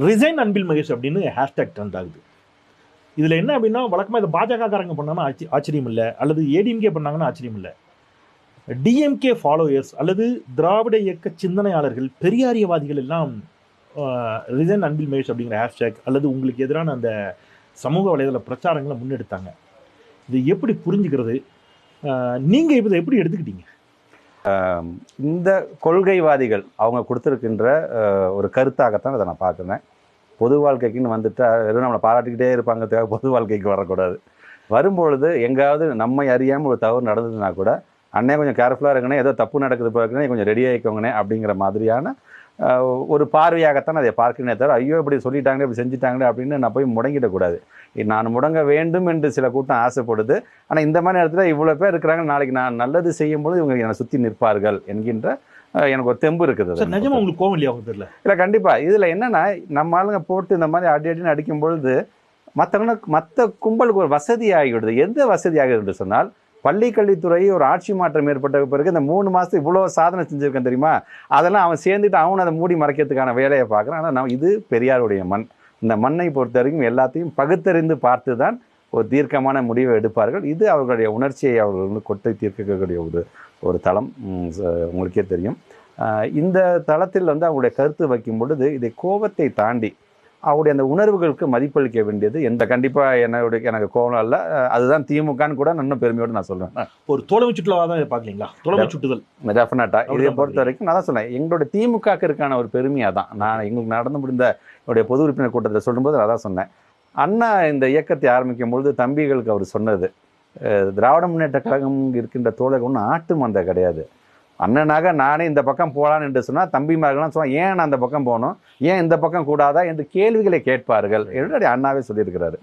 Resign Anbil Mahesh அப்படின்னு hashtag trend ஆகுது. இதில் என்ன அப்படின்னா, வழக்கமாக இதை பாஜகக்காரங்க பண்ணாங்கன்னா ஆச்சரியம் இல்லை, அல்லது ஏடிஎம்கே பண்ணாங்கன்னா ஆச்சரியம் இல்லை. டிஎம்கே ஃபாலோயர்ஸ் அல்லது திராவிட இயக்க சிந்தனையாளர்கள், பெரியாரியவாதிகள் எல்லாம் ரிசைன் அன்பில் மகேஷ் அப்படிங்கிற ஹேஷ்டேக் அல்லது உங்களுக்கு எதிரான அந்த சமூக வலைதள பிரச்சாரங்களை முன்னெடுத்தாங்க. இது எப்படி புரிஞ்சுக்கிறது? நீங்கள் இப்போ இதை எப்படி எடுத்துக்கிட்டீங்க? இந்த கொள்கைவாதிகள் அவங்க கொடுத்துருக்கின்ற ஒரு கருத்தாகத்தான் இதை நான் பார்க்குறேன். பொது வாழ்க்கைக்குன்னு வந்துட்டா வெறும் நம்மளை பாராட்டிக்கிட்டே இருப்பாங்க, தேவை பொது வாழ்க்கைக்கு வரக்கூடாது. வரும்பொழுது எங்காவது நம்மை அறியாமல் ஒரு தவறு நடந்ததுன்னா கூட, அண்ணே கொஞ்சம் கேர்ஃபுல்லாக இருக்கணும், ஏதோ தப்பு நடக்குது போகிறேன், கொஞ்சம் ரெடி ஆகிக்கோங்கண்ணே அப்படிங்கிற மாதிரியான ஒரு பார்வையாகத்தான் அதை பார்க்கிறேனே தவிர, ஐயோ இப்படி சொல்லிட்டாங்களே, இப்படி செஞ்சுட்டாங்களே அப்படின்னு நான் போய் முடங்கிடக்கூடாது. நான் முடங்க வேண்டும் என்று சில கூட்டம் ஆசைப்படுது. ஆனால் இந்த மாதிரி நேரத்தில் இவ்வளோ பேர் இருக்கிறாங்க, நாளைக்கு நான் நல்லது செய்யும்போது இவங்க என்னை சுற்றி நிற்பார்கள் என்கின்ற எனக்கு ஒரு தெம்பு இருக்குது. நிஜமா உங்களுக்கு கோவம் இல்லையா? தெரியல இல்லை, கண்டிப்பாக. இதில் என்னென்னா, நம்ம ஆளுங்க போட்டு இந்த மாதிரி அடின்னு அடிக்கும் பொழுது மற்ற கும்பலுக்கு ஒரு வசதி ஆகிவிடுது. எந்த வசதி ஆகிடுது என்று சொன்னால், பள்ளிக்கல்வித்துறை ஒரு ஆட்சி மாற்றம் ஏற்பட்ட பிறகு இந்த 3 மாதத்துக்கு இவ்வளோ சாதனை செஞ்சுருக்கேன் தெரியுமா, அதெல்லாம் அவன் சேர்ந்துட்டு அவனை அதை மூடி மறைக்கிறதுக்கான வேலையை பார்க்குறான். ஆனால் இது பெரியாருடைய மண். இந்த மண்ணை பொறுத்த வரைக்கும் எல்லாத்தையும் பகுத்தறிந்து பார்த்து தான் ஒரு தீர்க்கமான முடிவை எடுப்பார்கள். இது அவர்களுடைய உணர்ச்சியை அவர்கள் கொட்டை தீர்க்கக்கூடிய ஒரு தளம். உங்களுக்கே தெரியும். இந்த தளத்தில் அவங்களுடைய கருத்து வைக்கும் பொழுது இதை கோபத்தை தாண்டி அவருடைய அந்த உணர்வுகளுக்கு மதிப்பளிக்க வேண்டியது கண்டிப்பாக எனக்கு கோபம் இல்லை. அதுதான் திமுகன்னு கூட இன்னும் பெருமையோடு நான் சொல்றேன். ஒரு தோழமை சுற்றுலாவாக தான் பார்க்கலீங்களா? தோழமை சுற்றுதல் டெஃபினட்டா இதை பொறுத்த வரைக்கும் நான் தான் சொன்னேன், எங்களுடைய திமுகக்கு இருக்கான ஒரு பெருமையாக தான் நான் எங்களுக்கு நடந்து முடிந்த என்னுடைய பொது உறுப்பினர் கூட்டத்தில் சொல்லும்போது நான் தான் சொன்னேன். அண்ணா இந்த இயக்கத்தை ஆரம்பிக்கும் பொழுது தம்பிகளுக்கு அவர் சொன்னது, திராவிட முன்னேற்ற கழகம் இருக்கின்ற தோழர்கள் ஒன்றும் ஆட்டு மந்தை கிடையாது. அண்ணனாக நானே இந்த பக்கம் போகலான்னு என்று சொன்னால் தம்பிமார்கள்லாம் சொன்னால், ஏன் நான் அந்த பக்கம் போகணும், ஏன் இந்த பக்கம் கூடாதா என்று கேள்விகளை கேட்பார்கள் என்று அண்ணாவே சொல்லியிருக்கிறாரு.